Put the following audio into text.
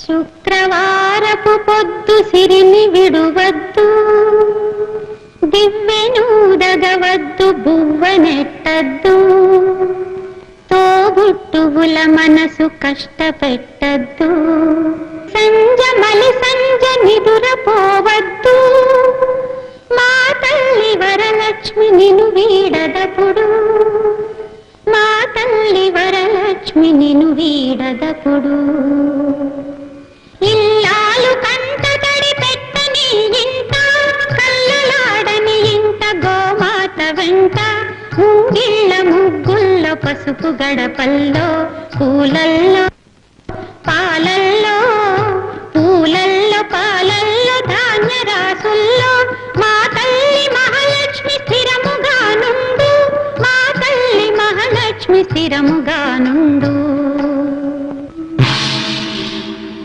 శుక్రవారపు పొద్దు సిరిని విడువద్దు, దివ్వెనూదగవద్దు, బువ్వనెట్టద్దు, తోబుట్టువుల మనసు కష్టపెట్టద్దు, సంజమలి సంజ నిదురపోవద్దు, మా తల్లి వరలక్ష్మి నిను వీడదపుడు, మా తల్లి వరలక్ష్మి నిను వీడదపుడు. ఇల్లాలు కంట తడి పెట్టని ఇంట, కళ్ళలాడని ఇంట, గోమాత వెంట, ముంగిళ్ళ ముగ్గుల్లో పసుపు గడపల్లో పూలల్లో